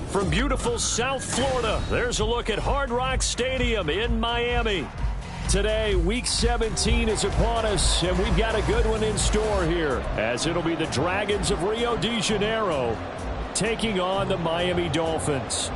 From beautiful South Florida, there's a look at Hard Rock Stadium in Miami. Today, Week 17 is upon us, and we've got a good one in store here, as it'll be the Dragons of Rio de Janeiro taking on the Miami Dolphins.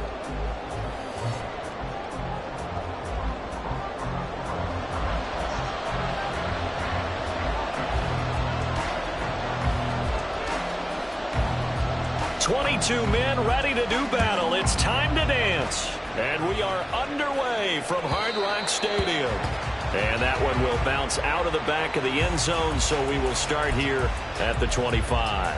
"22 men ready to do battle. It's time to dance." And we are underway from Hard Rock Stadium. And that one will bounce out of the back of the end zone, so we will start here at the 25.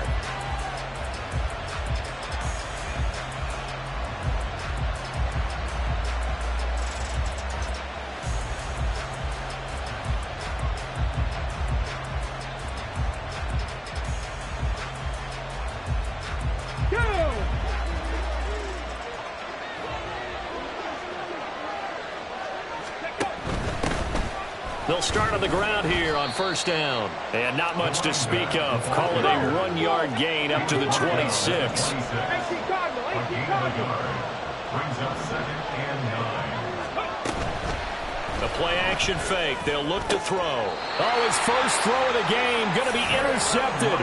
They'll start on the ground here on first down. And not much to speak of. Call it a one-yard gain up to the 26. A play-action fake. They'll look to throw. Oh, his first throw of the game going to be intercepted.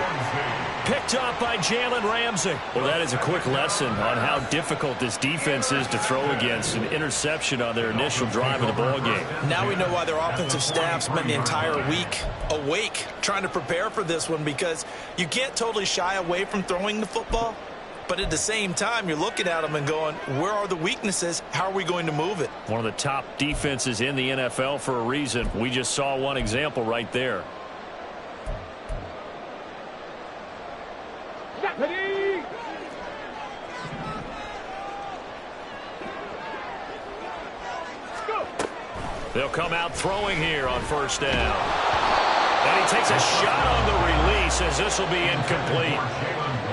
Picked up by Jalen Ramsey. Well, that is a quick lesson on how difficult this defense is to throw against. An interception on their initial drive of the ball game. Now we know why their offensive staff spent the entire week awake trying to prepare for this one, because you can't totally shy away from throwing the football. But at the same time, you're looking at them and going, where are the weaknesses? How are we going to move it? One of the top defenses in the NFL for a reason. We just saw one example right there. They'll come out throwing here on first down. And he takes a shot on the release, as this will be incomplete.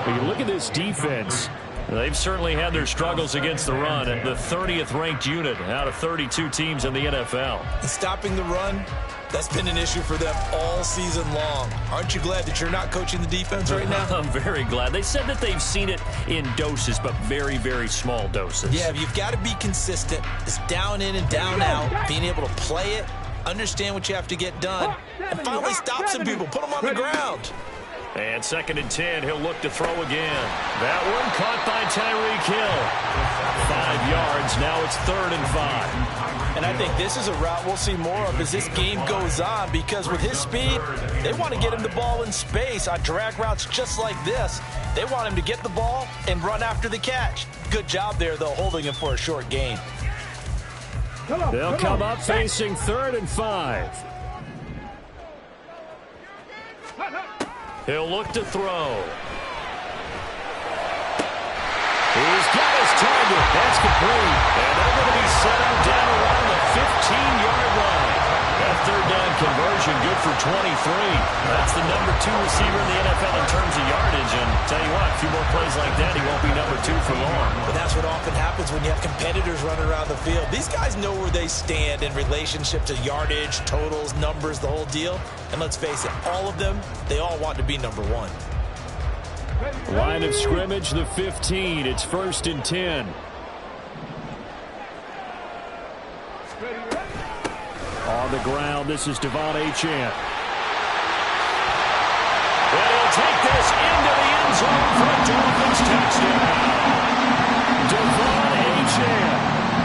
When you look at this defense, they've certainly had their struggles against the run. At the 30th ranked unit out of 32 teams in the NFL. And stopping the run, that's been an issue for them all season long. Aren't you glad that you're not coaching the defense right now? I'm very glad. They said that they've seen it in doses, but very, very small doses. Yeah, you've got to be consistent. It's down in and down out, being able to play it, understand what you have to get done, and finally stop some people, put them on the ground. And 2nd and 10, he'll look to throw again. That one caught by Tyreek Hill. 5 yards, now it's 3rd and 5. And I think this is a route we'll see more of as this game goes on, because with his speed, they want to get him the ball in space on drag routes just like this. They want him to get the ball and run after the catch. Good job there, though, holding him for a short gain. They'll come up facing 3rd and 5. He'll look to throw. He's got his target. That's complete. And they're going to be settled down around the 15-yard line. That 3rd down conversion good for 23. That's the number 2 receiver in the NFL in terms of yardage. And tell you what, a few more plays like that, he won't be number 2 for long. But that's what often happens when you have competitors running around the field. These guys know where they stand in relationship to yardage, totals, numbers, the whole deal. And let's face it, all of them, they all want to be number 1. Line of scrimmage, the 15. It's 1st and 10. On the ground, this is Devon Achane. And he'll take this into the end zone for a Dolphins touchdown. Devon Achane.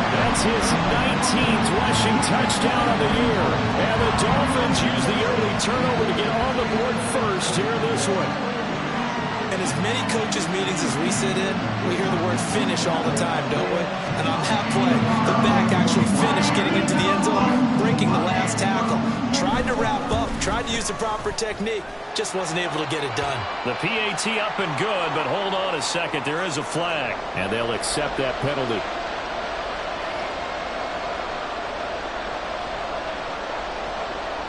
That's his 19th rushing touchdown of the year. And the Dolphins use the early turnover to get on the board first here in this one. And as many coaches' meetings as we sit in, we hear the word finish all the time, don't we? And on that play, the back actually finished getting into the end zone, breaking the last tackle. Tried to wrap up, tried to use the proper technique, just wasn't able to get it done. The PAT up and good, but hold on a second. There is a flag, and they'll accept that penalty.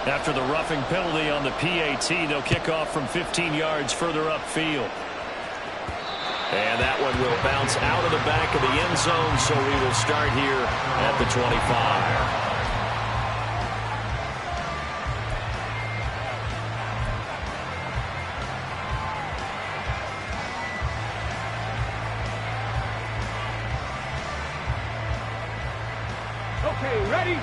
After the roughing penalty on the PAT, they'll kick off from 15 yards further upfield. And that one will bounce out of the back of the end zone, so we will start here at the 25. Okay, ready?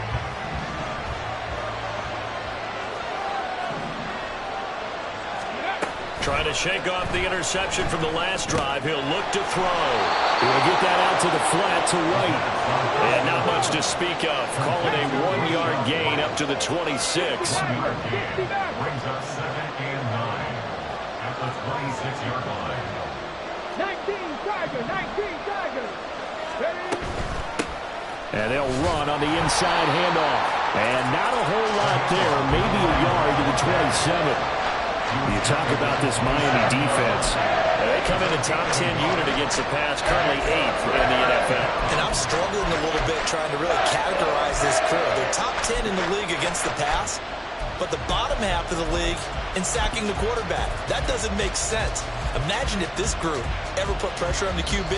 Trying to shake off the interception from the last drive. He'll look to throw. He'll get that out to the flat to right. And not much to speak of. Call it a 1-yard gain up to the 26. Brings up 2nd and 9 at the 26-yard line. 19 Tigers. Ready? And they'll run on the inside handoff. And not a whole lot there. Maybe a yard to the 27. You talk about this Miami defense. They come in the top 10 unit against the pass, currently 8th in the NFL. And I'm struggling a little bit trying to really categorize this crew. They're top 10 in the league against the pass, but the bottom half of the league in sacking the quarterback. That doesn't make sense. Imagine if this group ever put pressure on the QB,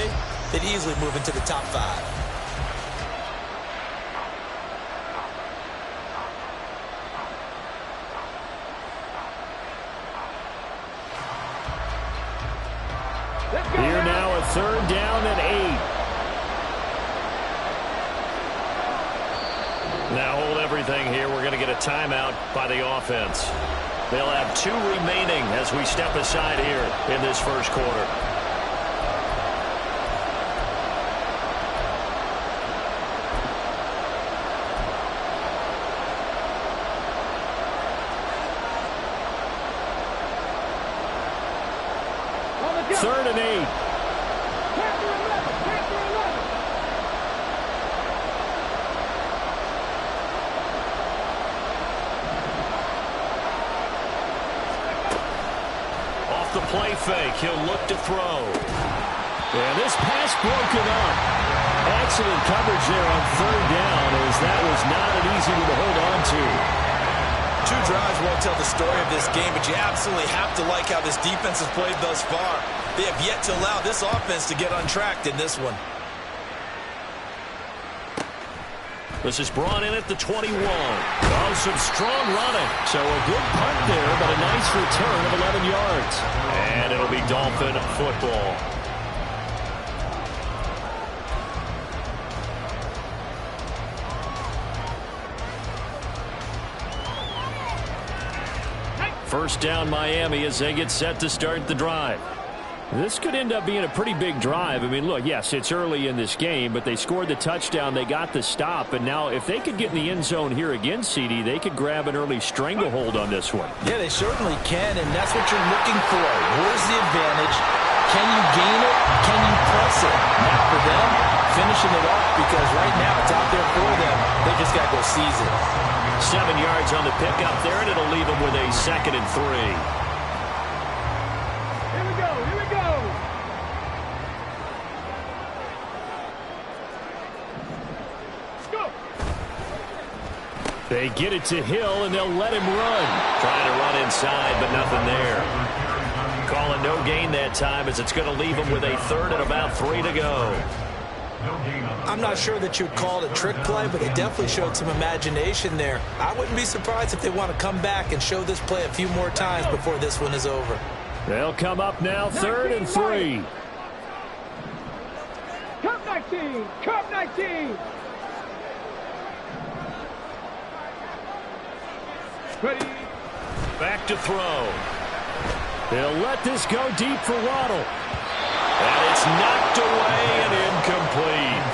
they'd easily move into the top 5. Here now a 3rd down and 8. Now hold everything here. We're going to get a timeout by the offense. They'll have 2 remaining as we step aside here in this first quarter. Third and 8. Off the play fake, he'll look to throw. And this pass broken up. Excellent coverage there on 3rd down, as that was not an easy one to hold on to. 2 drives won't tell the story of this game, but you absolutely have to like how this defense has played thus far. They have yet to allow this offense to get untracked in this one. This is brought in at the 21. Oh, some strong running. So a good punt there, but a nice return of 11 yards. And it'll be Dolphin football. First down Miami as they get set to start the drive. This could end up being a pretty big drive. I mean, look, yes, it's early in this game, but they scored the touchdown, they got the stop, and now if they could get in the end zone here again, CD, they could grab an early stranglehold on this one. Yeah, they certainly can, and that's what you're looking for. Where's the advantage? Can you gain it? Can you press it? Now for them, finishing it off, because right now it's out there for them. They just got to go seize it. 7 yards on the pickup there, and it'll leave them with a 2nd and 3. Here we go. Go. They get it to Hill, and they'll let him run. Trying to run inside, but nothing there. Calling no gain that time, as it's going to leave him with a 3rd and about 3 to go. I'm not sure that you'd call it a trick play, but they definitely showed some imagination there. I wouldn't be surprised if they want to come back and show this play a few more times before this one is over. They'll come up now, 3rd and 3. Cup 19. Ready? Back to throw. They'll let this go deep for Waddle. And it's knocked away and incomplete.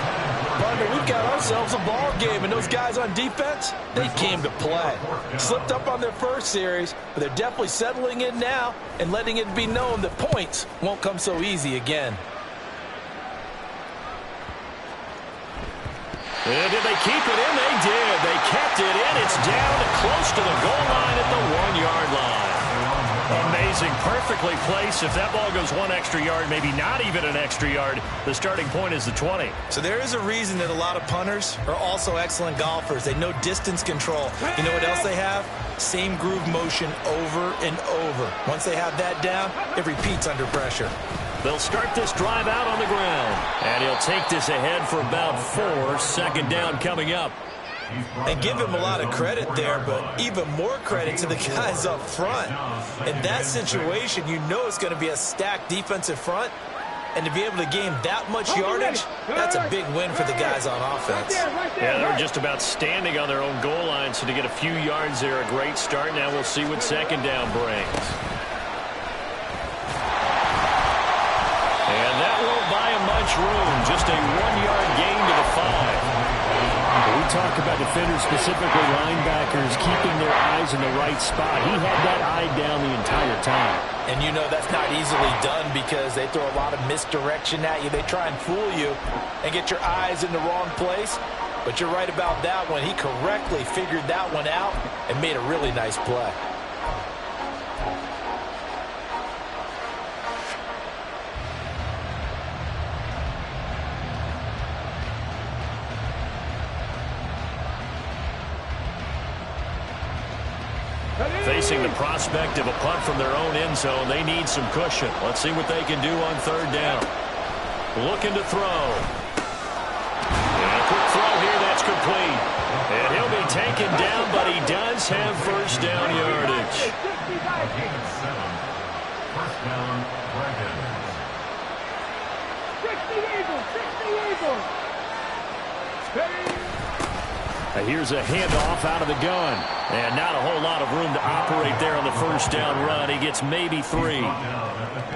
Partner, we've got ourselves a ball game, and those guys on defense, they came to play. Slipped up on their first series, but they're definitely settling in now and letting it be known that points won't come so easy again. And did they keep it in? They did. They kept it in. It's down close to the goal line at the 1-yard line. Amazing. Perfectly placed. If that ball goes 1 extra yard, maybe not even an extra yard, the starting point is the 20. So there is a reason that a lot of punters are also excellent golfers. They know distance control. You know what else they have? Same groove motion over and over. Once they have that down, it repeats under pressure. They'll start this drive out on the ground. And he'll take this ahead for about 4. 2nd down coming up. And give him a lot of credit there, but even more credit to the guys up front. In that situation, you know it's going to be a stacked defensive front. And to be able to gain that much yardage, that's a big win for the guys on offense. Yeah, they were just about standing on their own goal line, so to get a few yards there, a great start. Now we'll see what second down brings. And that won't buy him much room. Just a 1-yard gain to the 5. We talk about defenders, specifically linebackers, keeping their eyes in the right spot. He had that eye down the entire time. And you know that's not easily done because they throw a lot of misdirection at you. They try and fool you and get your eyes in the wrong place. But you're right about that one. He correctly figured that one out and made a really nice play. Facing the prospect of a punt from their own end zone, they need some cushion. Let's see what they can do on third down. Looking to throw. And a quick throw here, that's complete. And he'll be taken down, but he does have first down yardage. First down, Dragons. 60 Eagles. Here's a handoff out of the gun. And not a whole lot of room to operate there on the first down run. He gets maybe 3.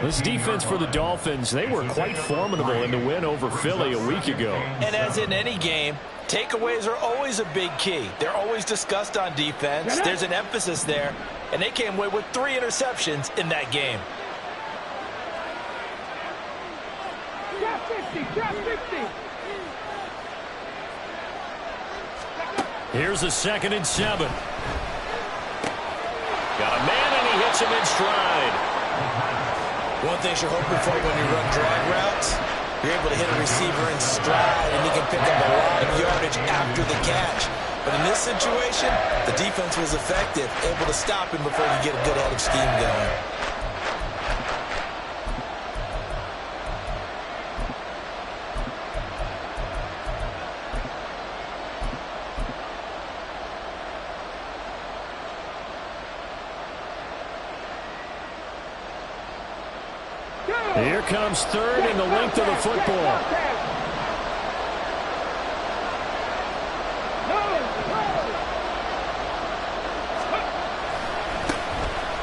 This defense for the Dolphins, they were quite formidable in the win over Philly a week ago. And as in any game, takeaways are always a big key. They're always discussed on defense. There's an emphasis there. And they came away with 3 interceptions in that game. Drop 50. Here's a 2nd and 7. Got a man, and he hits him in stride. One thing you're hoping for when you run drag routes, you're able to hit a receiver in stride, and he can pick up a lot of yardage after the catch. But in this situation, the defense was effective, able to stop him before you get a good head of steam going. Here comes third in the length of the football.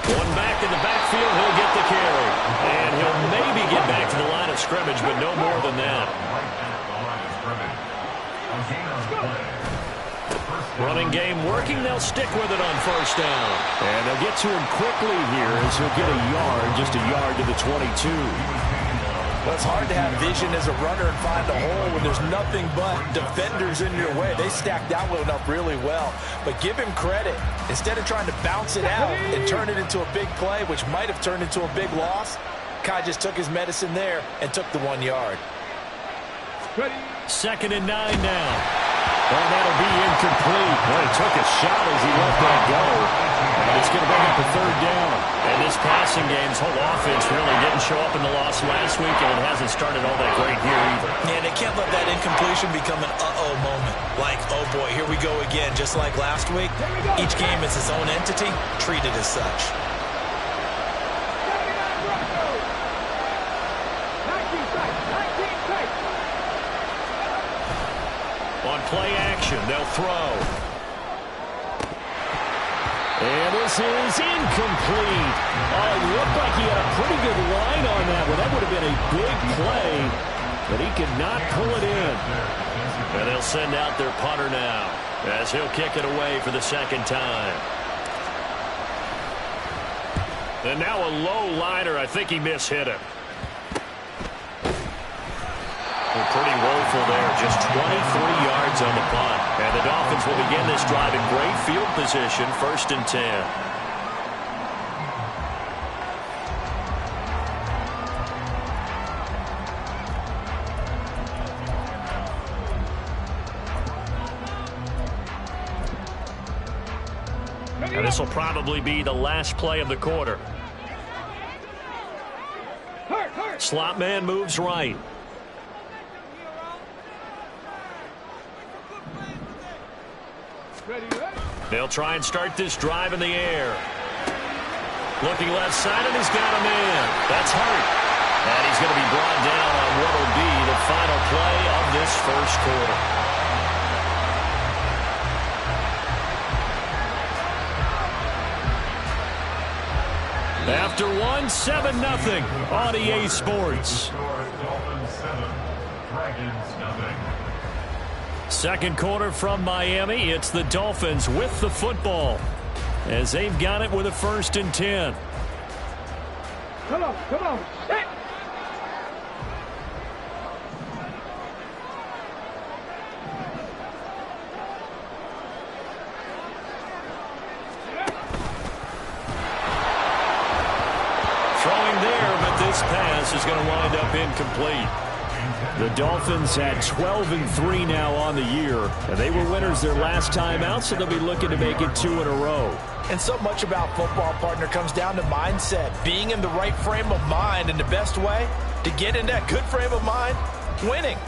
One back in the backfield, he'll get the carry. And he'll maybe get back to the line of scrimmage, but no more than that. Running game working, they'll stick with it on first down. And they'll get to him quickly here as he'll get a yard, just a yard to the 22. Well, it's hard to have vision as a runner and find a hole when there's nothing but defenders in your way. They stacked that one up really well. But give him credit. Instead of trying to bounce it out and turn it into a big play, which might have turned into a big loss, Kai just took his medicine there and took the 1 yard. 2nd and 9 now. And that'll be incomplete. Well, he took a shot as he let that go. And it's going to bring up a third down. And this passing game's whole offense really didn't show up in the loss last week, and it hasn't started all that great here either. Yeah, they can't let that incompletion become an uh-oh moment. Like, oh boy, here we go again, just like last week. Each game is its own entity, treated as such. On play action, they'll throw. And this is incomplete. Oh, it looked like he had a pretty good line on that one. That would have been a big play, but he could not pull it in. And they'll send out their punter now as he'll kick it away for the 2nd time. And now a low liner. I think he mishit it. Well, pretty woeful there. Just 23 yards on the punt. And the Dolphins will begin this drive in great field position, 1st and 10. And this will probably be the last play of the quarter. Slot man moves right. They'll try and start this drive in the air. Looking left side, and he's got a man. That's Hurt. And he's going to be brought down on what will be the final play of this first quarter. After one, 7-0 on EA Sports. Dolphins 7, Dragons 0. Second quarter from Miami. It's the Dolphins with the football as they've got it with a 1st and 10. Come on, come on. Hit. Throwing there, but this pass is going to wind up incomplete. The Dolphins had 12-3 now on the year, and they were winners their last time out, so they'll be looking to make it 2 in a row. And so much about football, partner, comes down to mindset, being in the right frame of mind, and the best way to get in that good frame of mind, winning.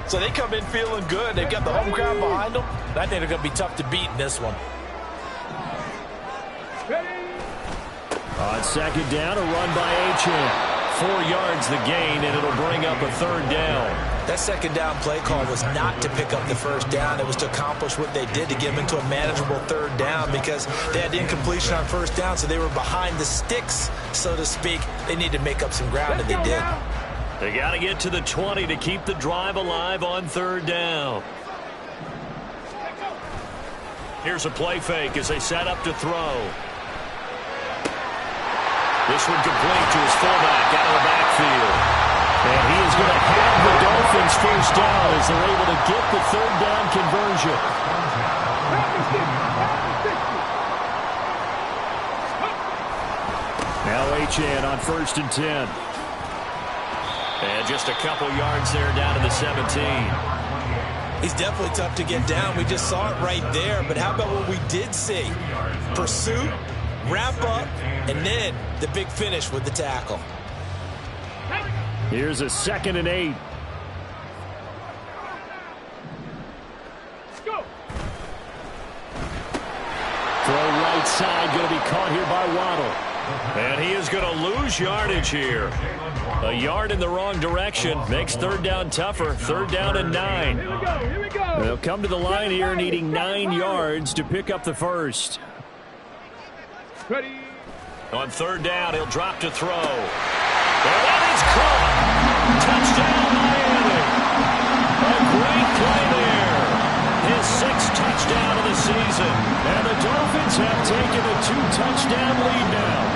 So they come in feeling good. They've got the home crowd behind them. I think they're going to be tough to beat in this one. On second down, a run by Achane. 4 yards the gain, and it'll bring up a 3rd down. That second down play call was not to pick up the 1st down. It was to accomplish what they did to get them into a manageable 3rd down because they had the incompletion on 1st down, so they were behind the sticks, so to speak. They need to make up some ground, and they did. They got to get to the 20 to keep the drive alive on 3rd down. Here's a play fake as they set up to throw. This one complete to his fullback out of the backfield. And he is going to have the Dolphins 1st down as they're able to get the 3rd down conversion. Now Achane on 1st and 10. And just a couple yards there down to the 17. He's definitely tough to get down. We just saw it right there. But how about what we did see? Pursuit, wrap up, and then the big finish with the tackle. Here's a 2nd and 8. Go. Throw right side, going to be caught here by Waddle. And he is going to lose yardage here. A yard in the wrong direction makes 3rd down tougher. 3rd down and 9. Here we go, here we go. They'll come to the line here needing 9 yards to pick up the 1st. Ready. On 3rd down, he'll drop to throw. And that is caught. Touchdown, Miami. A great play there. His 6th touchdown of the season. And the Dolphins have taken a 2-touchdown lead now.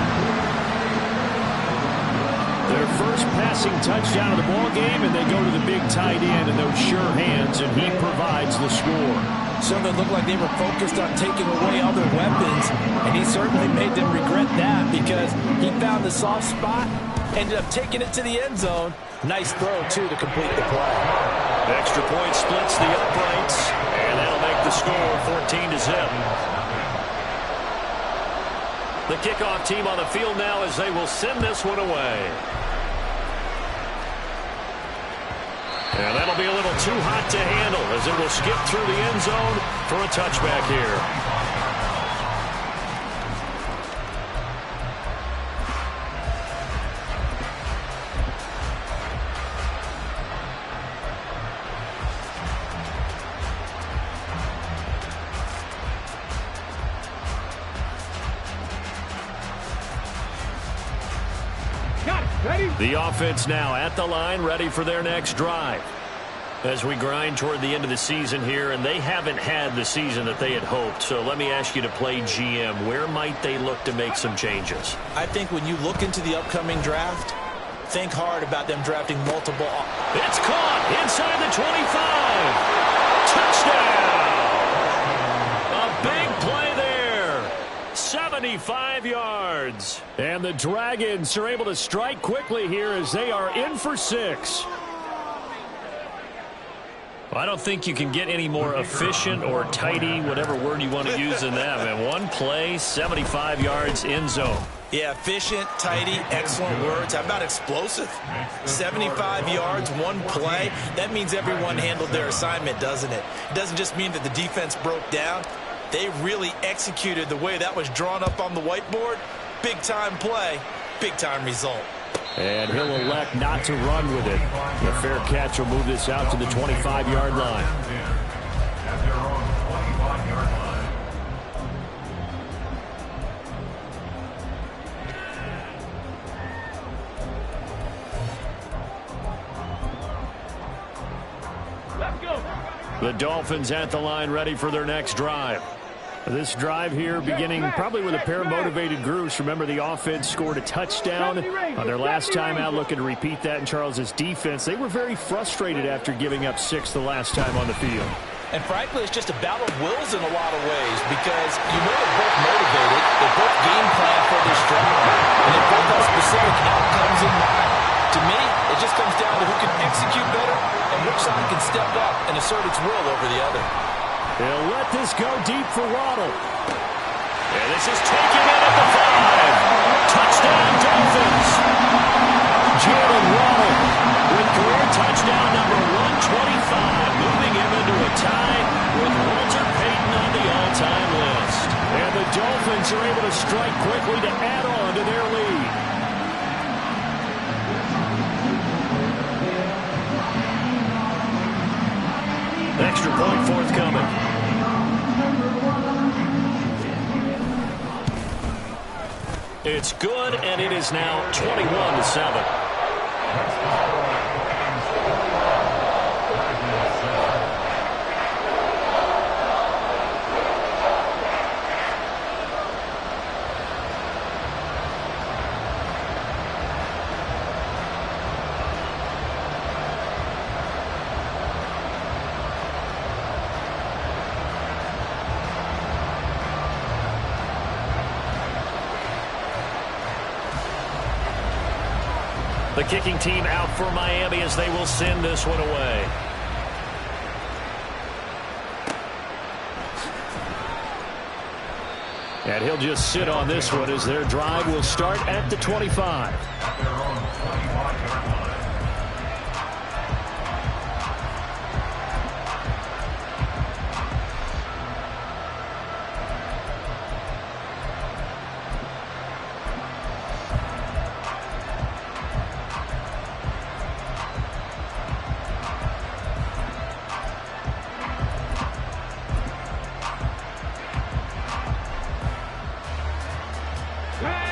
Their first passing touchdown of the ball game, and they go to the big tight end and those sure hands, and he provides the score. Some that looked like they were focused on taking away other weapons, and he certainly made them regret that because he found the soft spot, ended up taking it to the end zone. Nice throw, too, to complete the play. Extra point splits the uprights, and that'll make the score 14-0. The kickoff team on the field now as they will send this one away. And that'll be a little too hot to handle as it will skip through the end zone for a touchback here. The offense now at the line, ready for their next drive. As we grind toward the end of the season here, and they haven't had the season that they had hoped. So let me ask you to play GM. Where might they look to make some changes? I think when you look into the upcoming draft, think hard about them drafting multiple. It's caught inside the 25. Touchdown! A big play there. 75 yards. And the Dragons are able to strike quickly here as they are in for 6. I don't think you can get any more efficient or tidy, whatever word you want to use in that, man. One play, 75 yards, end zone. Yeah, efficient, tidy, excellent words. How about explosive? 75 yards, one play. That means everyone handled their assignment, doesn't it? It doesn't just mean that the defense broke down. They really executed the way that was drawn up on the whiteboard. Big-time play, big-time result. And he'll elect not to run with it. The fair catch will move this out to the 25-yard line. At their own 25-yard line. Let's go. The Dolphins at the line, ready for their next drive. This drive here beginning probably with a pair of motivated groups. Remember, the offense scored a touchdown on their last time out, looking to repeat that in Charles's defense. They were very frustrated after giving up 6 the last time on the field. And frankly, it's just a battle of wills in a lot of ways because you know they're both motivated. They both game plan for this drive. And they both have specific outcomes in mind. To me, it just comes down to who can execute better and which side can step up and assert its will over the other. They'll let this go deep for Waddle. And this is taken in at the 5. Touchdown, Dolphins. Jalen Waddle with career touchdown number 125, moving him into a tie with Walter Payton on the all-time list. And the Dolphins are able to strike quickly to add on to their lead. Extra point forthcoming. It's good, and it is now 21-7. The kicking team out for Miami as they will send this one away. And he'll just sit on this one as their drive will start at the 25. At their own 25-yard line.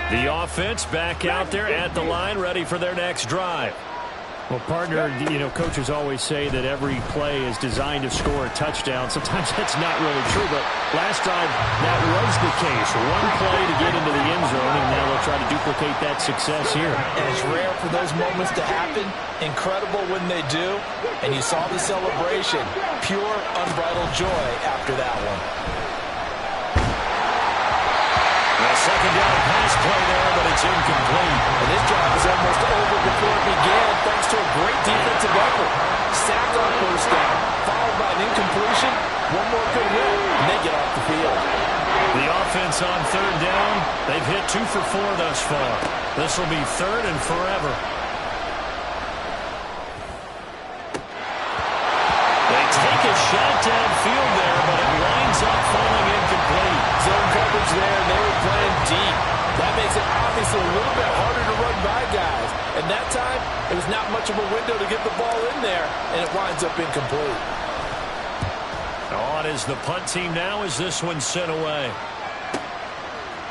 The offense back out there at the line, ready for their next drive. Well, partner, you know, coaches always say that every play is designed to score a touchdown. Sometimes that's not really true, but last drive, that was the case. One play to get into the end zone, and now they'll try to duplicate that success here. And it's rare for those moments to happen. Incredible when they do. And you saw the celebration. Pure, unbridled joy after that one. Second down pass play there, but it's incomplete. And this drive was almost over before it began, thanks to a great defensive effort. Sack on first down, followed by an incompletion. One more good run, and they get off the field. The offense on third down, they've hit 2 for 4 thus far. This will be third and forever. They take a shot downfield there, but it winds up falling incomplete. Zone coverage there, they were playing deep. That makes it obviously a little bit harder to run by guys. And that time, it was not much of a window to get the ball in there, and it winds up incomplete. On is the punt team now as this one's sent away.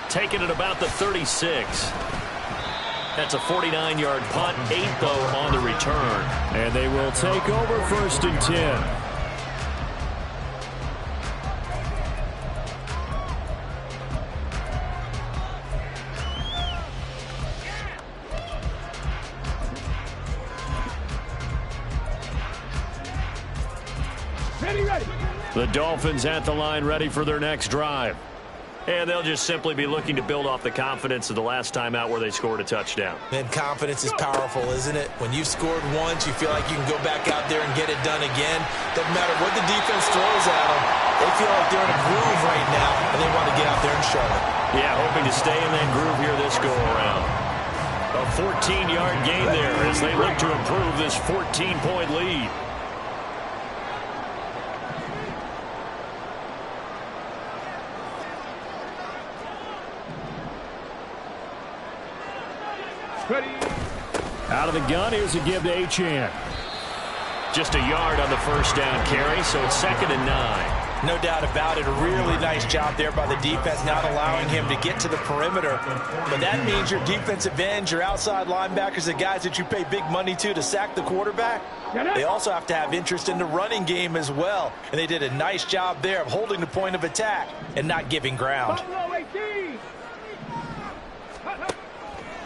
Taking it about the 36. That's a 49-yard punt, 8 though on the return. And they will take over 1st and 10. Ready. The Dolphins at the line, ready for their next drive. And they'll just simply be looking to build off the confidence of the last time out where they scored a touchdown. And confidence is powerful, isn't it? When you've scored once, you feel like you can go back out there and get it done again. Doesn't matter what the defense throws at them. They feel like they're in a groove right now, and they want to get out there and show it. Yeah, hoping to stay in that groove here this go-around. A 14-yard gain there as they look to improve this 14-point lead. Ready. Out of the gun, here's a give to Achane. Just a yard on the first down carry, so it's 2nd and 9. No doubt about it. A really nice job there by the defense, not allowing him to get to the perimeter. But that means your defensive ends, your outside linebackers, the guys that you pay big money to sack the quarterback, they also have to have interest in the running game as well. And they did a nice job there of holding the point of attack and not giving ground.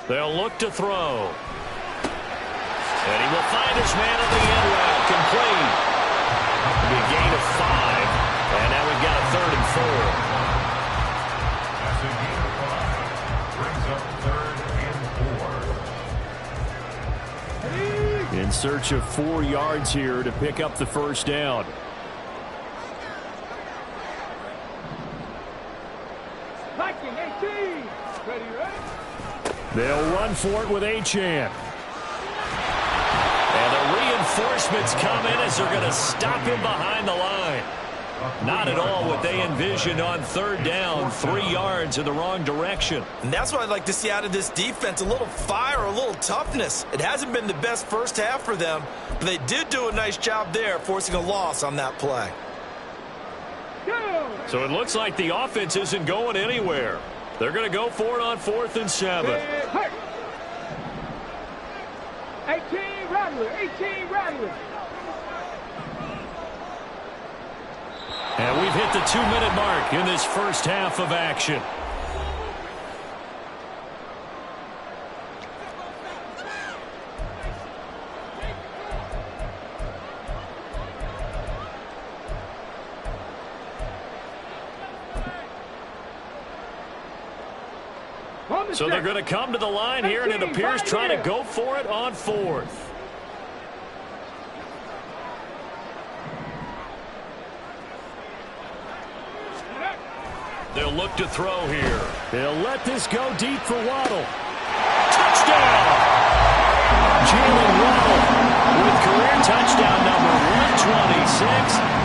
They'll look to throw. And he will find his man on the end route. Complete. It'll be a gain of 5. And now we've got a 3rd and 4. That's a gain of 5. Brings up 3rd and 4. In search of 4 yards here to pick up the first down. They'll run for it with Achane. And the reinforcements come in as they're going to stop him behind the line. Not at all what they envisioned on 3rd down, 3 yards in the wrong direction. And that's what I'd like to see out of this defense, a little fire, a little toughness. It hasn't been the best first half for them, but they did do a nice job there, forcing a loss on that play. So it looks like the offense isn't going anywhere. They're going to go for it on 4th and 7. 18 Rattler, 18 Rattler. And we've hit the 2-minute mark in this first half of action. So they're going to come to the line here, and it appears trying to go for it on 4th. They'll look to throw here. They'll let this go deep for Waddle. Touchdown! Jalen Waddle with career touchdown number 126,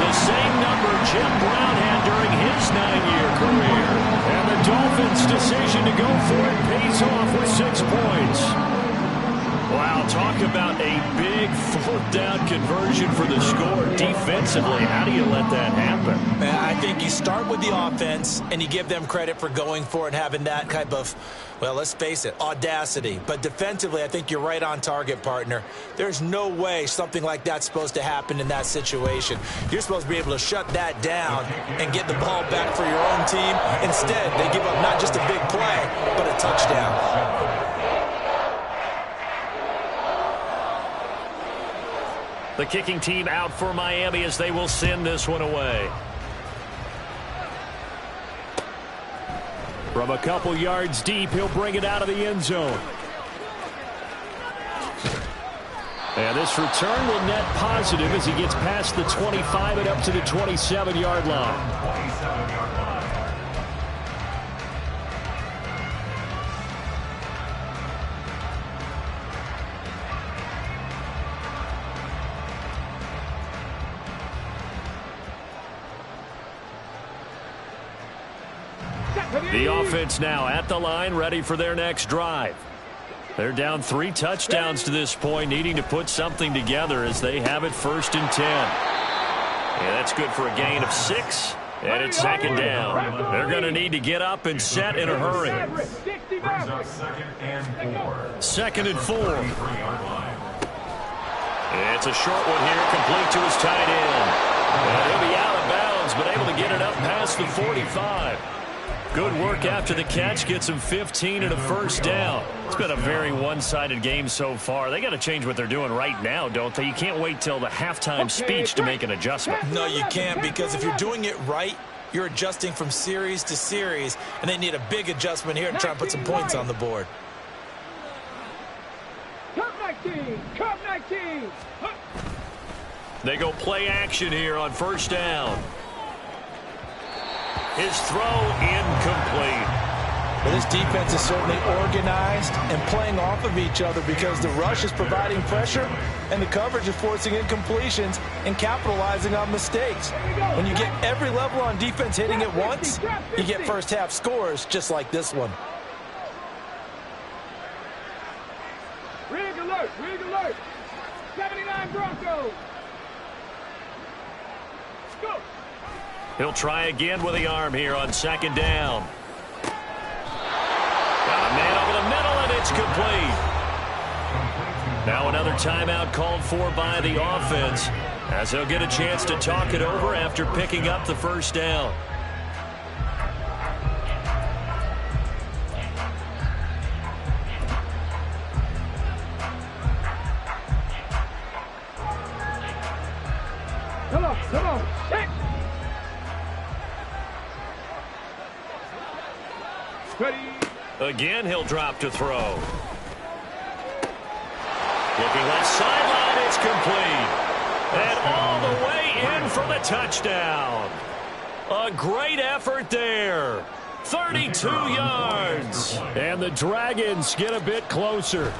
the same number Jim Brown had during his 9-year career. And the Dolphins' decision to go for it pays off with 6 points. Wow, talk about a big 4th down conversion for the score defensively. How do you let that happen? I think you start with the offense and you give them credit for going for it and having that type of, well, let's face it, audacity. But defensively, I think you're right on target, partner. There's no way something like that's supposed to happen in that situation. You're supposed to be able to shut that down and get the ball back for your own team. Instead, they give up not just a big play, but a touchdown. The kicking team out for Miami as they will send this one away. From a couple yards deep, he'll bring it out of the end zone. And this return will net positive as he gets past the 25 and up to the 27-yard line. 27-yard line. The offense now at the line, ready for their next drive. They're down 3 touchdowns to this point, needing to put something together as they have it 1st and 10. Yeah, that's good for a gain of 6, and it's 2nd down. They're going to need to get up and set in a hurry. Brings up 2nd and 4. 2nd and 4. 23-yard line. It's a short one here, complete to his tight end. And he'll be out of bounds, but able to get it up past the 45. Good work after the catch, gets him 15 and a 1st down. It's been a very one-sided game so far. They got to change what they're doing right now, don't they? You can't wait till the halftime speech to make an adjustment. No, you can't, because if you're doing it right, you're adjusting from series to series, and they need a big adjustment here to try and put some points on the board. Cup 19, Cup 19. They go play action here on 1st down. His throw incomplete. Well, this defense is certainly organized and playing off of each other because the rush is providing pressure and the coverage is forcing incompletions and capitalizing on mistakes. When you get every level on defense hitting at once, you get first half scores just like this one. alert. Rig alert. 79 Broncos. Let's go. He'll try again with the arm here on second down. Got a man over the middle, and it's complete. Now another timeout called for by the offense, as they'll get a chance to talk it over after picking up the first down. Come on. Hit. Ready. Again, he'll drop to throw. Looking left sideline, it's complete. And all the way in for the touchdown. A great effort there. 32 yards. And the Dragons get a bit closer.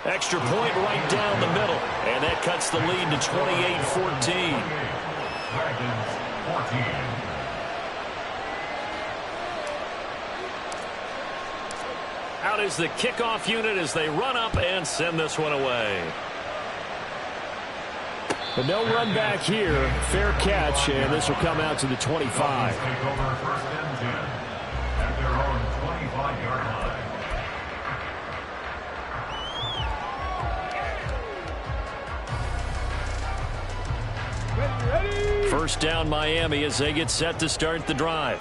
Extra point right down the middle. And that cuts the lead to 28-14. Dragons 14. Out is the kickoff unit as they run up and send this one away. But no run back here. Fair catch, and this will come out to the 25. Take over first and 10 at their own 25-yard line. Ready. First down Miami as they get set to start the drive.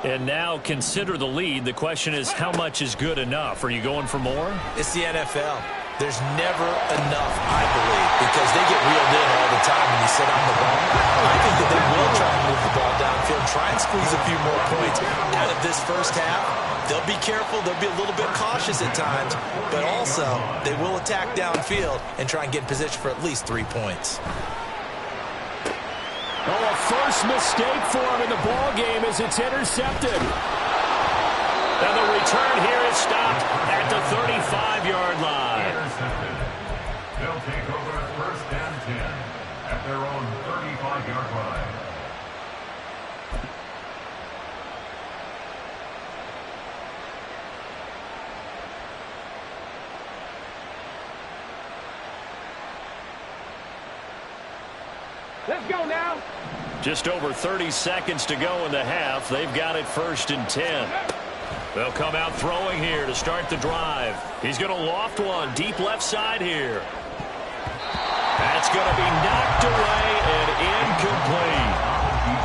And now consider the lead. The question is, how much is good enough? Are you going for more? It's the NFL. There's never enough, I believe, because they get reeled in all the time when you sit on the ball. I think that they will try and move the ball downfield, try and squeeze a few more points out of this first half. They'll be careful. They'll be a little bit cautious at times, but also they will attack downfield and try and get in position for at least 3 points. Oh, a first mistake for him in the ball game as it's intercepted. And the return here is stopped at the 35-yard line. Intercepted. They'll take over at first and 10 at their own 35-yard line. Let's go now. Just over 30 seconds to go in the half. They've got it first and 10. They'll come out throwing here to start the drive. He's going to loft one deep left side here. That's going to be knocked away and incomplete.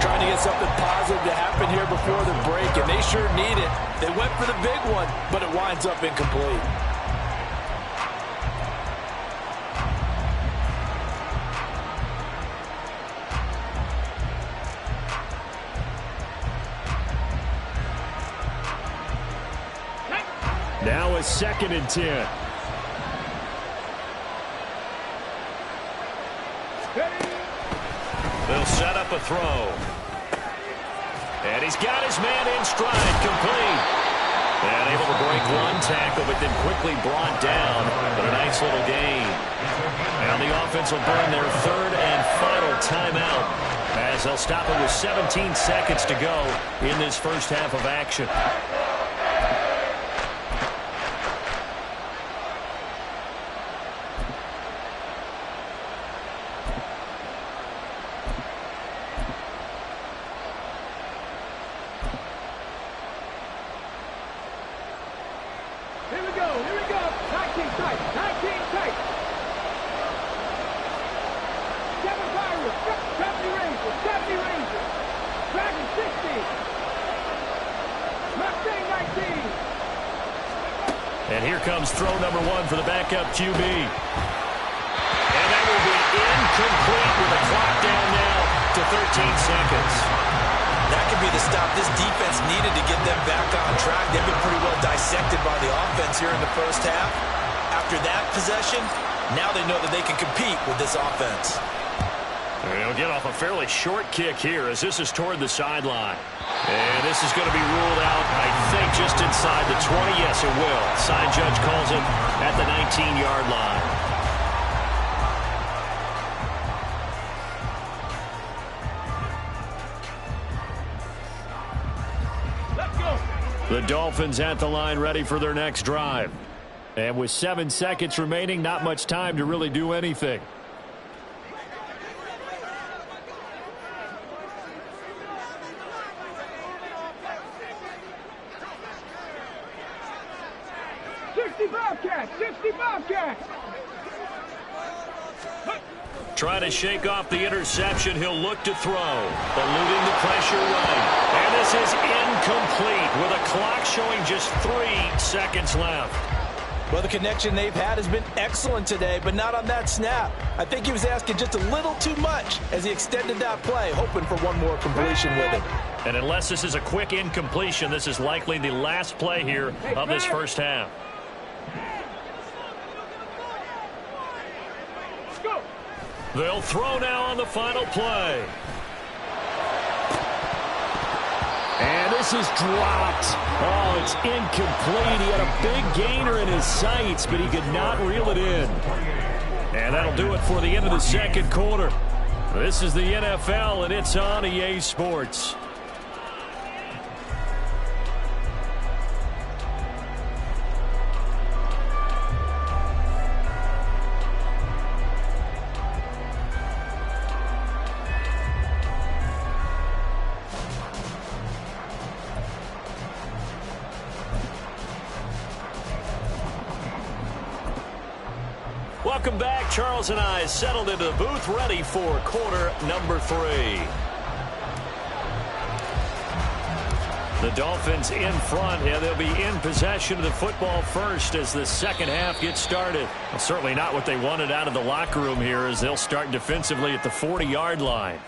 Trying to get something positive to happen here before the break, and they sure need it. They went for the big one, but it winds up incomplete. Now a second and 10. They'll set up a throw. And he's got his man in stride, complete. And able to break one tackle, but then quickly brought down. But a nice little gain. And the offense will burn their third and final timeout, as they'll stop it with 17 seconds to go in this first half of action. Here we go. 19 tight. 7 Pirates. 70 Rangers. Dragon 60. Mustang 19. And here comes throw number one for the backup QB. And that will be incomplete with the clock down now to 13 seconds. That could be the stop this defense needed to get them back on track. They've been pretty well dissected by the offense here in the first half. After that possession, now they know that they can compete with this offense. They'll get off a fairly short kick here as this is toward the sideline. And this is going to be ruled out, I think, just inside the 20. Yes, it will. Side judge calls it at the 19-yard line. The Dolphins at the line ready for their next drive. And with 7 seconds remaining, not much time to really do anything. Trying to shake off the interception. He'll look to throw. Eluding the pressure right. And this is incomplete with a clock showing just 3 seconds left. Well, the connection they've had has been excellent today, but not on that snap. I think he was asking just a little too much as he extended that play, hoping for one more completion with it. And unless this is a quick incompletion, this is likely the last play here of this first half. They'll throw now on the final play. And this is dropped. Oh, it's incomplete. He had a big gainer in his sights, but he could not reel it in. And that'll do it for the end of the second quarter. This is the NFL, and it's on EA Sports. Welcome back. Charles and I settled into the booth, ready for quarter number 3. The Dolphins in front, and they'll be in possession of the football first as the second half gets started. Well, certainly not what they wanted out of the locker room here, as they'll start defensively at the 40-yard line.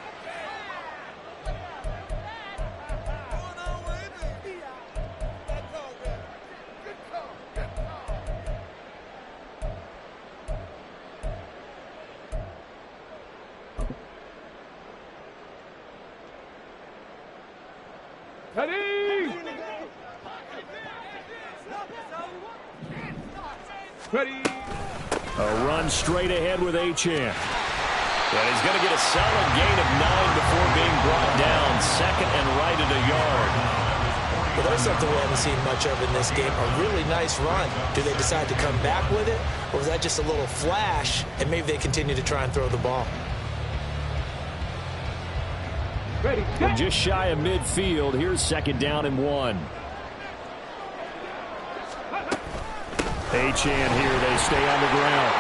Ready. A run straight ahead with Achane. And he's going to get a solid gain of 9 before being brought down. Second and right at a yard. Well, there's something we haven't seen much of in this game. A really nice run. Do they decide to come back with it? Or was that just a little flash, and maybe they continue to try and throw the ball? Ready. Just shy of midfield. Here's second down and 1. Achane here. They stay on the ground.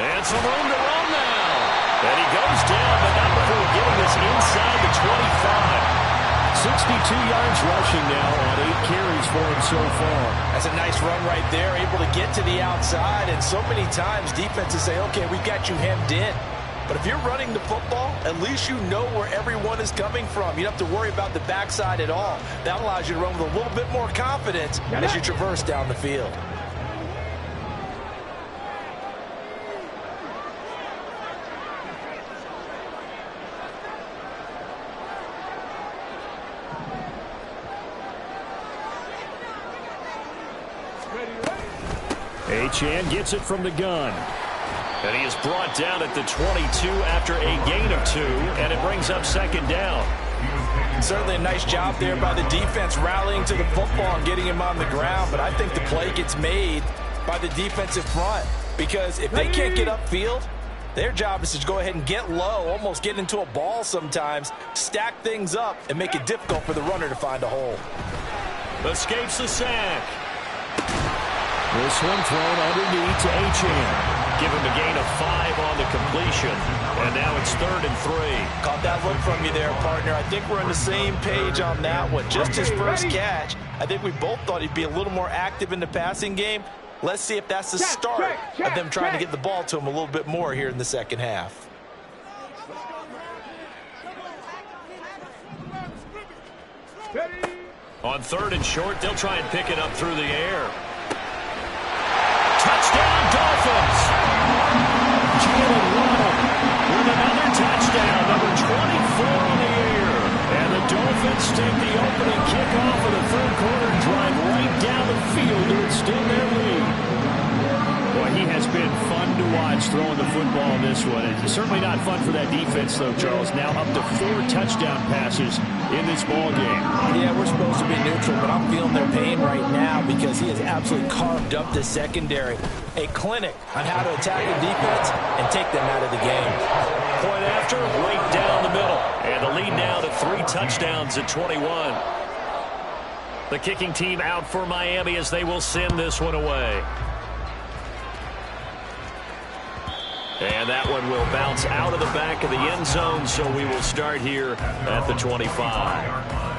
And some room to run now. And he goes down, but not before getting this inside the 25. 62 yards rushing now on 8 carries for him so far. That's a nice run right there, able to get to the outside. And so many times defenses say, okay, we've got you hemmed in. But if you're running the football, at least you know where everyone is coming from. You don't have to worry about the backside at all. That allows you to run with a little bit more confidence as you traverse down the field. Achane gets it from the gun. And he is brought down at the 22 after a gain of 2, and it brings up second down. Certainly a nice job there by the defense rallying to the football and getting him on the ground, but I think the play gets made by the defensive front because if they can't get upfield, their job is to go ahead and get low, almost get into a ball sometimes, stack things up, and make it difficult for the runner to find a hole. Escapes the sack. This one thrown underneath to Achane. Give him a gain of 5 on the completion. And now it's 3rd and 3. Caught that look from you there, partner. I think we're on the same page on that one. Just his first catch. I think we both thought he'd be a little more active in the passing game. Let's see if that's the start of them trying to get the ball to him a little bit more here in the second half. On 3rd and short, they'll try and pick it up through the air. Touchdown, Dolphins! Jalen Waddle With another touchdown, number 24 on the year. And the Dolphins take the opening kickoff of the third quarter and drive right down the field to extend their lead. Boy, he has been fun to watch throwing the football in this one. It's certainly not fun for that defense, though, Charles. Now up to 4 touchdown passes in this ball game. Yeah, we're supposed to be neutral, but I'm feeling their pain right now because he has absolutely carved up this secondary. A clinic on how to attack the defense and take them out of the game. Point after, right down the middle. And the lead now to 3 touchdowns at 21. The kicking team out for Miami as they will send this one away. And that one will bounce out of the back of the end zone, so we will start here at the 25.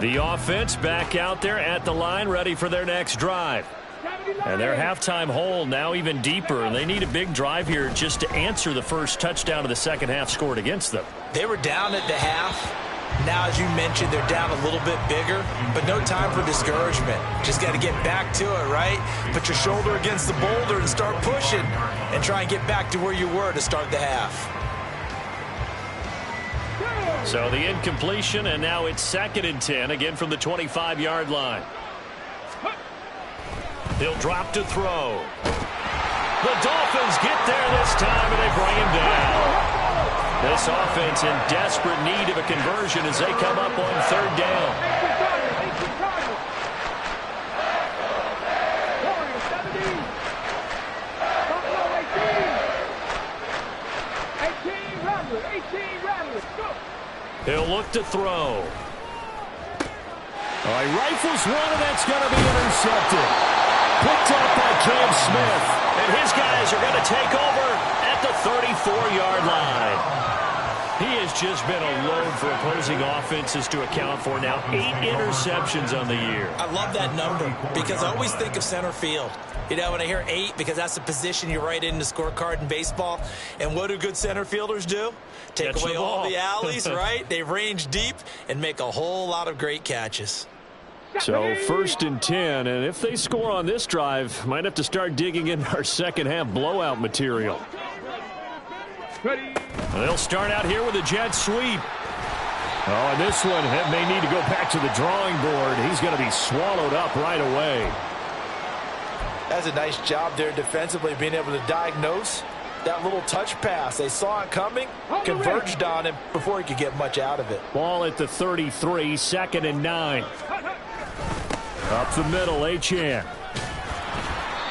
The offense back out there at the line, ready for their next drive. And their halftime hole now even deeper, and they need a big drive here just to answer the first touchdown of the second half scored against them. They were down at the half. Now, as you mentioned, they're down a little bit bigger, but no time for discouragement. Just got to get back to it, right? Put your shoulder against the boulder and start pushing and try and get back to where you were to start the half. So the incompletion, and now it's 2nd and 10, again from the 25-yard line. He'll drop to throw. The Dolphins get there this time, and they bring him down. This offense in desperate need of a conversion as they come up on 3rd down. He'll look to throw. All right, rifles one, and that's going to be intercepted. Picked up by Cam Smith. And his guys are going to take over at the 34-yard line. He has just been a load for opposing offenses to account for. Now 8 interceptions on the year. I love that number because I always think of center field. You know, when I hear 8, because that's the position you write in the scorecard in baseball. And what do good center fielders do? Take Catch away the all ball. the alleys, right? They range deep and make a whole lot of great catches. So 1st and 10, and if they score on this drive, might have to start digging in our second half blowout material. They'll start out here with a jet sweep. Oh, and this one may need to go back to the drawing board. He's going to be swallowed up right away. That's a nice job there defensively, being able to diagnose that little touch pass. They saw it coming, converged on him before he could get much out of it. Ball at the 33, 2nd and 9. Up the middle, Achane.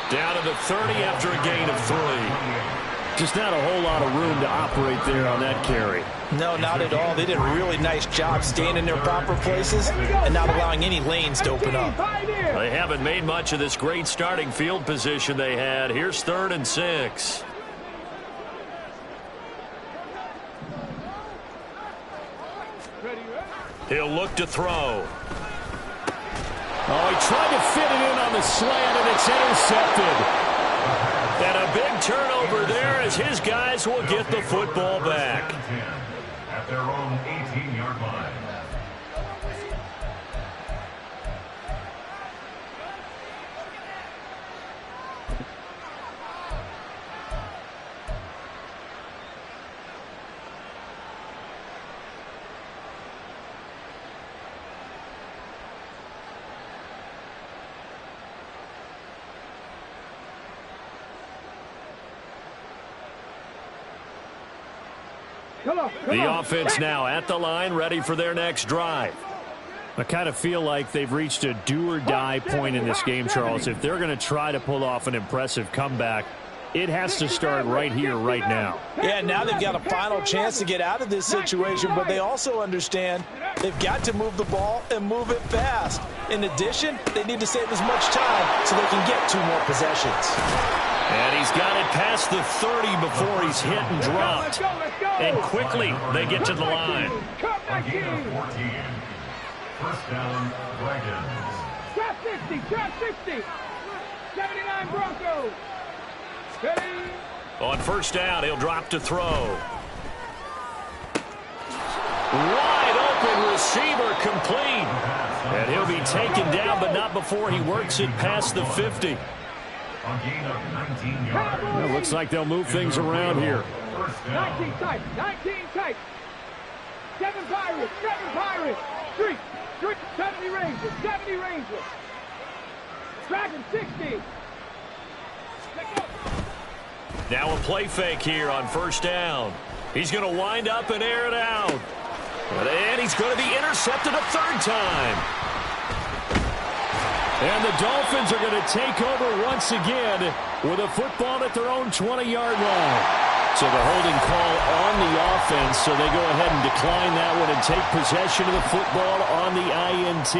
Down to the 30 after a gain of 3. Just not a whole lot of room to operate there on that carry. No, not at all. They did a really nice job staying in their proper places and not allowing any lanes to open up. They haven't made much of this great starting field position they had. Here's 3rd and 6. He'll look to throw. Oh, he tried to fit it in on the slant, and it's intercepted. And a big turnover there as his guys will get the football back. At their own 18-yard line. The offense now at the line, ready for their next drive. I kind of feel like they've reached a do-or-die point in this game, Charles. If they're going to try to pull off an impressive comeback, it has to start right here, right now. Yeah, now they've got a final chance to get out of this situation, but they also understand they've got to move the ball and move it fast. In addition, they need to save as much time so they can get 2 more possessions. And he's got it past the 30 before he's hit and dropped. And quickly, they get to the line. A gain of 14. First down, Dragons. Trap 60, trap 60. 79 Broncos. Ready? On first down, he'll drop to throw. Wide open receiver complete. And he'll be taken down, but not before he works it past the 50. A gain of 19 yards. Well, looks like they'll move things around here. first down. 19 tight, 19 tight. 7 Pirates, 7 Pirates. Street, 70 Rangers, 70 Rangers. Dragon 60. Now a play fake here on first down. He's going to wind up and air it out. And he's going to be intercepted a third time. And the Dolphins are going to take over once again with a football at their own 20-yard line. So the holding call on the offense, so they go ahead and decline that one and take possession of the football on the INT.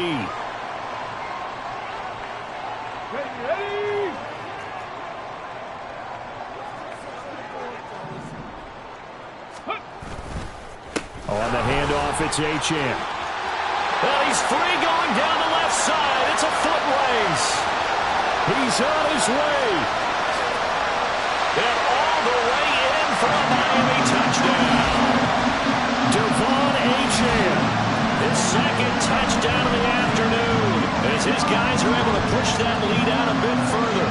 On the handoff, it's Achane. Well, he's free going down the left side. It's a foot race. He's on his way. And all the way in for a Miami touchdown. Devon Achane, his second touchdown of the afternoon, as his guys are able to push that lead out a bit further.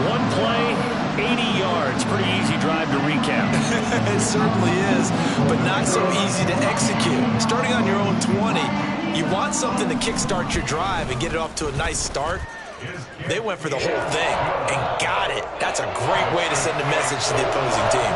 One play, 80 yards. Pretty easy drive to recap. It certainly is, but not so easy to execute. Starting on your own 20, you want something to kickstart your drive and get it off to a nice start. They went for the whole thing and got it. That's a great way to send a message to the opposing team.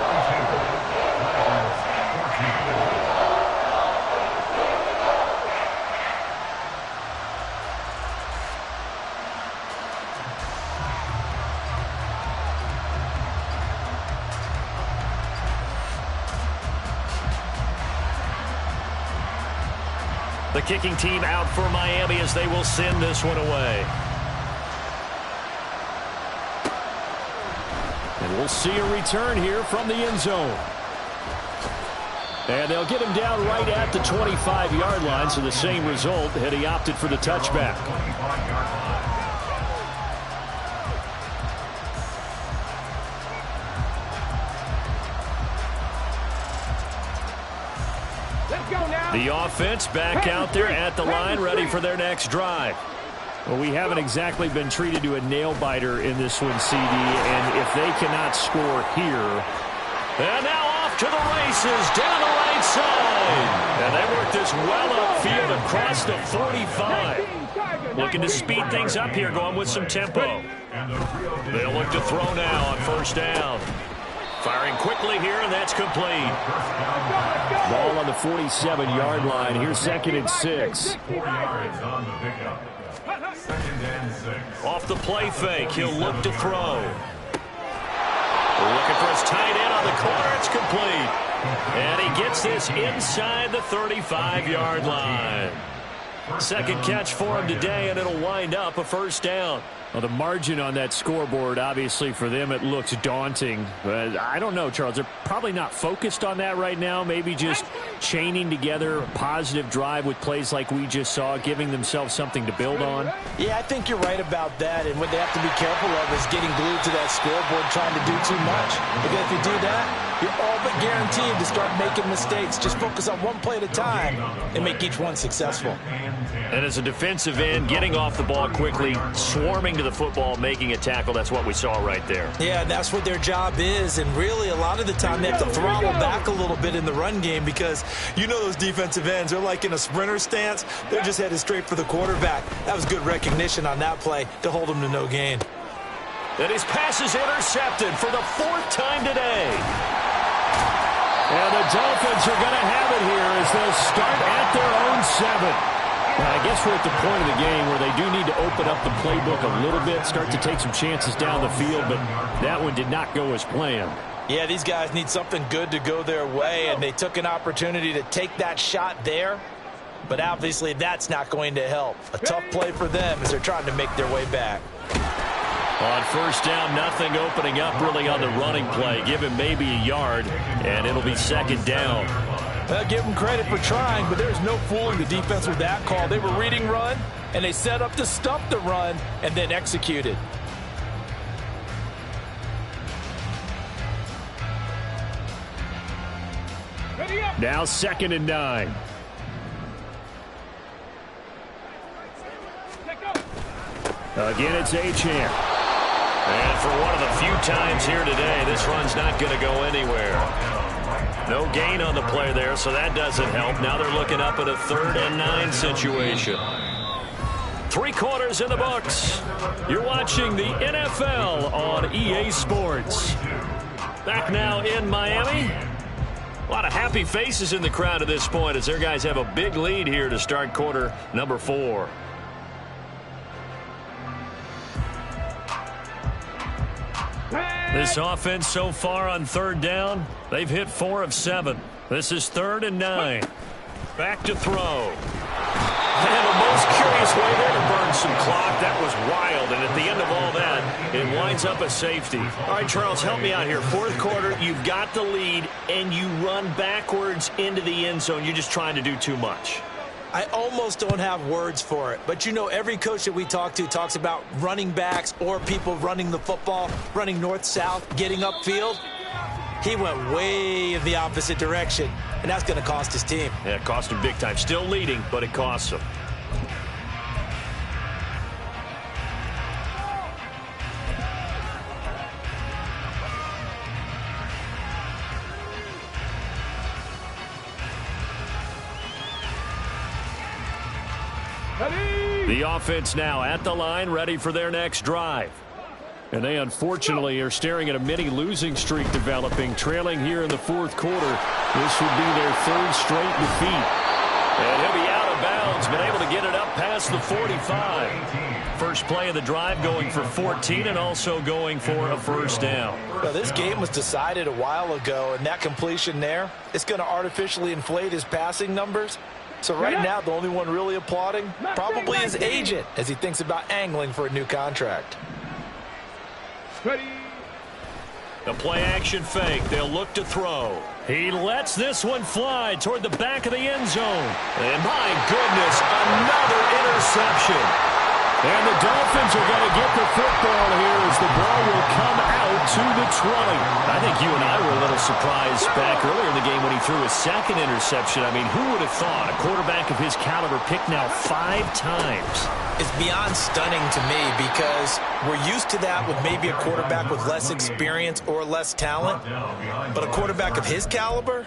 The kicking team out for Miami as they will send this one away. And we'll see a return here from the end zone. And they'll get him down right at the 25-yard line, so the same result had he opted for the touchback. The offense back out there at the line, ready for their next drive. Well, we haven't exactly been treated to a nail-biter in this one, CD, and if they cannot score here. And now off to the races, down the right side. And they work this well upfield across the 45. Looking to speed things up here, going with some tempo. They'll look to throw now on first down. Firing quickly here, and that's complete. Ball on the 47-yard line. Here's 2nd and 6. 4 yards on the pickup. 2nd and 6. Off the play fake, he'll look to throw. Looking for his tight end on the corner. It's complete. And he gets this inside the 35-yard line. Second catch for him today, and it'll wind up a first down. Well, the margin on that scoreboard, obviously, for them, it looks daunting. But I don't know, Charles. They're probably not focused on that right now. Maybe just chaining together a positive drive with plays like we just saw, giving themselves something to build on. Yeah, I think you're right about that. And what they have to be careful of is getting glued to that scoreboard, trying to do too much. Because if you do that, you're all but guaranteed to start making mistakes. Just focus on one play at a time and make each one successful. And as a defensive end, getting off the ball quickly, swarming to the football, making a tackle, that's what we saw right there. Yeah, that's what their job is. And really, a lot of the time, they have to throttle back a little bit in the run game because you know those defensive ends, they're like in a sprinter stance. They're just headed straight for the quarterback. That was good recognition on that play to hold him to no gain. And his pass is intercepted for the 4th time today. And the Dolphins are going to have it here as they'll start at their own 7. I guess we're at the point of the game where they do need to open up the playbook a little bit, start to take some chances down the field, but that one did not go as planned. Yeah, these guys need something good to go their way, and they took an opportunity to take that shot there, but obviously that's not going to help. A tough play for them as they're trying to make their way back. On first down, nothing opening up really on the running play. Give him maybe a yard, and it'll be 2nd down. Give them credit for trying, but there's no fooling the defense with that call. They were reading run, and they set up to stop the run and then executed. Now 2nd and 9. Again, it's Achane. And for one of the few times here today, this run's not going to go anywhere. No gain on the play there, so that doesn't help. Now they're looking up at a 3rd and 9 situation. 3 quarters in the books. You're watching the NFL on EA Sports. Back now in Miami. A lot of happy faces in the crowd at this point as their guys have a big lead here to start quarter number 4. This offense so far on 3rd down, they've hit 4 of 7. This is 3rd and 9. Back to throw. And the most curious way there to burn some clock. That was wild. And at the end of all that, it winds up a safety. All right, Charles, help me out here. 4th quarter, you've got the lead, and you run backwards into the end zone. You're just trying to do too much. I almost don't have words for it. But, you know, every coach that we talk to talks about running backs or people running the football, running north-south, getting upfield. He went way in the opposite direction, and that's going to cost his team. Yeah, it cost him big time. Still leading, but it costs him. The offense now at the line, ready for their next drive. And they unfortunately are staring at a mini losing streak developing, trailing here in the 4th quarter. This would be their 3rd straight defeat. And he'll be out of bounds, been able to get it up past the 45. First play of the drive going for 14 and also going for a 1st down. Well, this game was decided a while ago, and that completion there, it's going to artificially inflate his passing numbers. So right now, the only one really applauding probably his agent as he thinks about angling for a new contract. The play-action fake. They'll look to throw. He lets this one fly toward the back of the end zone. And my goodness, another interception. And the Dolphins are going to get the football here as the ball will come out to the 20. I think you and I were a little surprised back earlier in the game when he threw his 2nd interception. I mean, who would have thought a quarterback of his caliber picked now 5 times? It's beyond stunning to me because we're used to that with maybe a quarterback with less experience or less talent. But a quarterback of his caliber,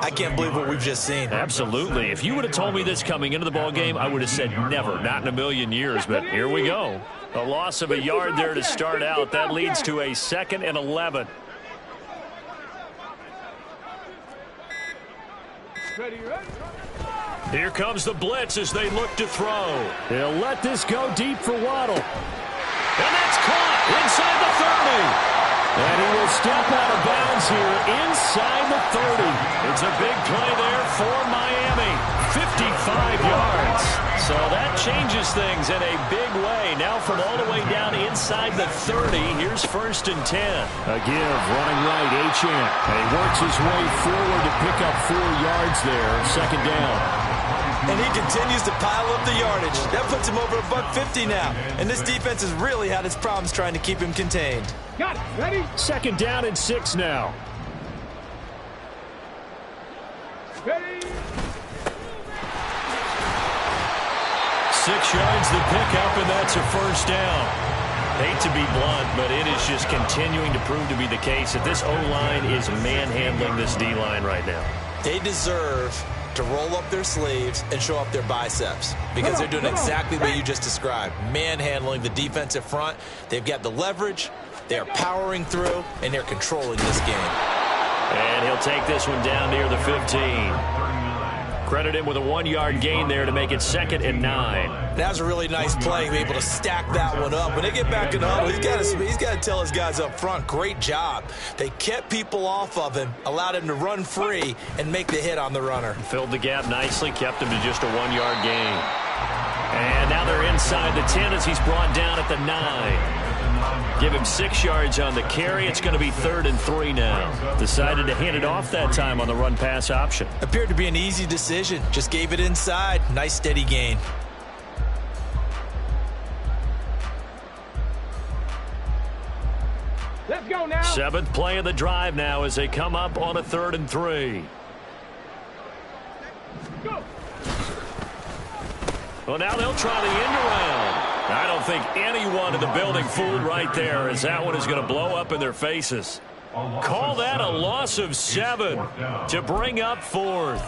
I can't believe what we've just seen. Absolutely. If you would have told me this coming into the ball game, I would have said never, not in a million years. But here we go. A loss of a yard there to start out. That leads to a 2nd and 11. Here comes the blitz as they look to throw. They'll let this go deep for Waddle. And that's caught inside the 30. And he will step out of bounds here inside the 30. It's a big play there for Miami. 55 yards. So that changes things in a big way. Now from all the way down inside the 30, here's 1st and 10. A give, running right, Achane. And he works his way forward to pick up 4 yards there. 2nd down. And he continues to pile up the yardage. That puts him over $150 now. And this defense has really had its problems trying to keep him contained. Got it. Ready? 2nd down and 6 now. Ready? 6 yards the pickup, and that's a 1st down. Hate to be blunt, but it is just continuing to prove to be the case that this O-line is manhandling this D-line right now. They deserve to roll up their sleeves and show up their biceps because they're doing exactly what you just described, manhandling the defensive front. They've got the leverage, they're powering through, and they're controlling this game. And he'll take this one down near the 15. Credit him with a 1-yard gain there to make it 2nd and 9. That was a really nice play, able to stack that one up. When they get back in the huddle, he's got to tell his guys up front, great job. They kept people off of him, allowed him to run free, and make the hit on the runner. Filled the gap nicely, kept him to just a 1-yard gain. And now they're inside the 10 as he's brought down at the 9. Give him 6 yards on the carry. It's going to be 3rd and 3 now. Decided to hand it off that time on the run-pass option. Appeared to be an easy decision. Just gave it inside. Nice steady gain. Let's go now. 7th play of the drive now as they come up on a 3rd and 3. Go. Well, now they'll try the end around. I don't think anyone in the building fooled right there, as that one is going to blow up in their faces. Call that a loss of 7 to bring up 4th.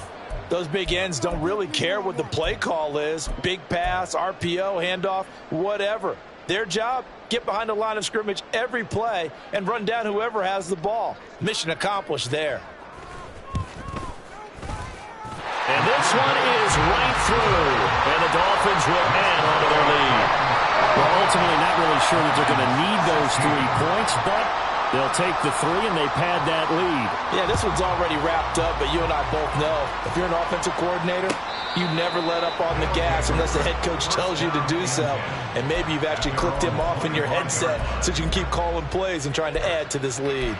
Those big ends don't really care what the play call is. Big pass, RPO, handoff, whatever. Their job, get behind the line of scrimmage every play and run down whoever has the ball. Mission accomplished there. And this one is right through. And the Dolphins will add on to their lead. Well, ultimately not really sure that they're going to need those 3 points, but they'll take the 3 and they pad that lead. Yeah, this one's already wrapped up, but you and I both know if you're an offensive coordinator, you never let up on the gas unless the head coach tells you to do so. And maybe you've actually clicked him off in your headset so you can keep calling plays and trying to add to this lead.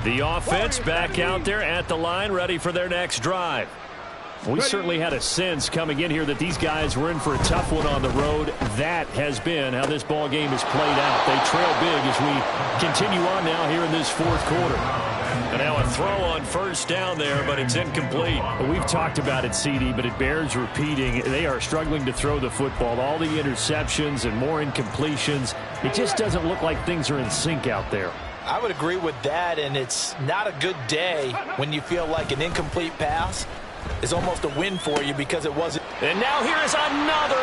The offense back out there at the line, ready for their next drive. We certainly had a sense coming in here that these guys were in for a tough one on the road. That has been how this ball game has played out. They trail big as we continue on now here in this 4th quarter. And now a throw on first down there, but it's incomplete. We've talked about it, CD, but it bears repeating. They are struggling to throw the football. All the interceptions and more incompletions. It just doesn't look like things are in sync out there. I would agree with that, and it's not a good day when you feel like an incomplete pass is almost a win for you because it wasn't. And now here is another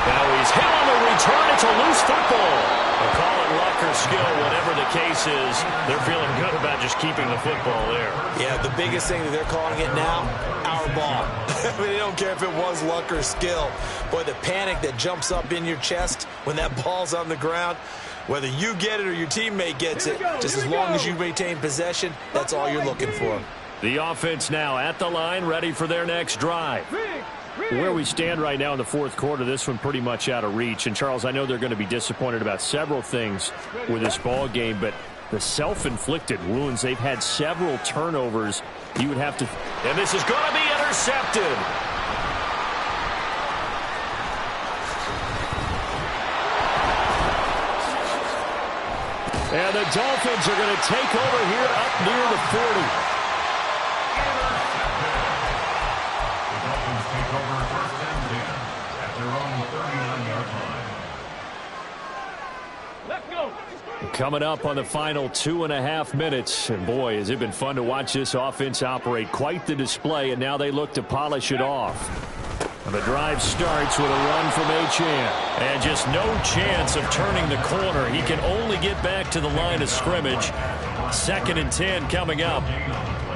Now he's hit on the return. It's a loose football. They'll call it luck or skill, whatever the case is. They're feeling good about just keeping the football there. Yeah, the biggest thing that they're calling it now, our ball. I mean, they don't care if it was luck or skill. Boy, the panic that jumps up in your chest when that ball's on the ground, whether you get it or your teammate gets it, just as long as you maintain possession, that's all you're looking for. The offense now at the line, ready for their next drive. Where we stand right now in the 4th quarter, this one pretty much out of reach. And, Charles, I know they're going to be disappointed about several things with this ball game, but the self-inflicted wounds, they've had several turnovers. You would have to... And this is going to be intercepted. And the Dolphins are going to take over here up near the 40. The Dolphins take over first and 10 at their own 39-yard line. Let's go. Coming up on the final 2.5 minutes. And, boy, has it been fun to watch this offense operate. Quite the display, and now they look to polish it off. And the drive starts with a run from Achane. And just no chance of turning the corner. He can only get back to the line of scrimmage. 2nd and 10 coming up.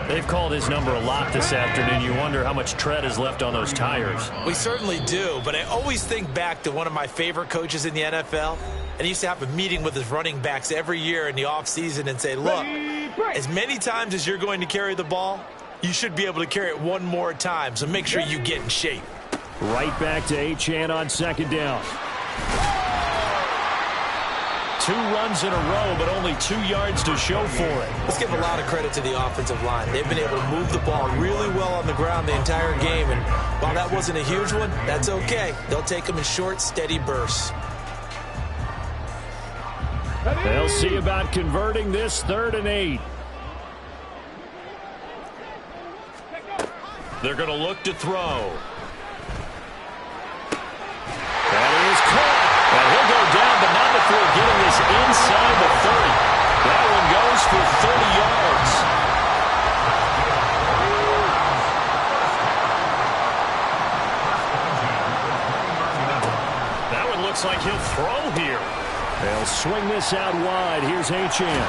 They've called his number a lot this afternoon. You wonder how much tread is left on those tires. We certainly do, but I always think back to one of my favorite coaches in the NFL. And he used to have a meeting with his running backs every year in the offseason and say, look, as many times as you're going to carry the ball, you should be able to carry it one more time, so make sure you get in shape. Right back to Achane on 2nd down. 2 runs in a row, but only 2 yards to show for it. Let's give a lot of credit to the offensive line. They've been able to move the ball really well on the ground the entire game, and while that wasn't a huge one, that's okay. They'll take them in short, steady bursts. They'll see about converting this 3rd and 8. They're going to look to throw. That is caught. And he'll go down, but not before getting this inside the 30. That one goes for 30 yards. That one looks like he'll throw here. They'll swing this out wide. Here's Achane.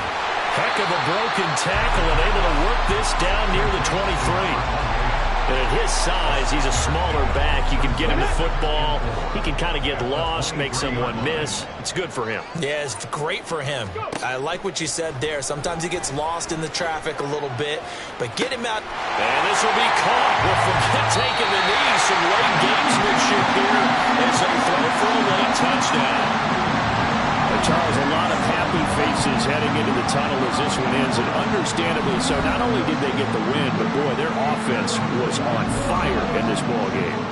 Heck of a broken tackle and able to work this down near the 23. And at his size, he's a smaller back. You can get him the football. He can kind of get lost, make someone miss. It's good for him. Yeah, it's great for him. I like what you said there. Sometimes he gets lost in the traffic a little bit, but get him out. And this will be caught. We'll forget taking the knee. Some late gamesmanship here as they throw for a late touchdown. Charles, a lot of happy faces heading into the tunnel as this one ends, and understandably so. Not only did they get the win, but boy, their offense was on fire in this ball game.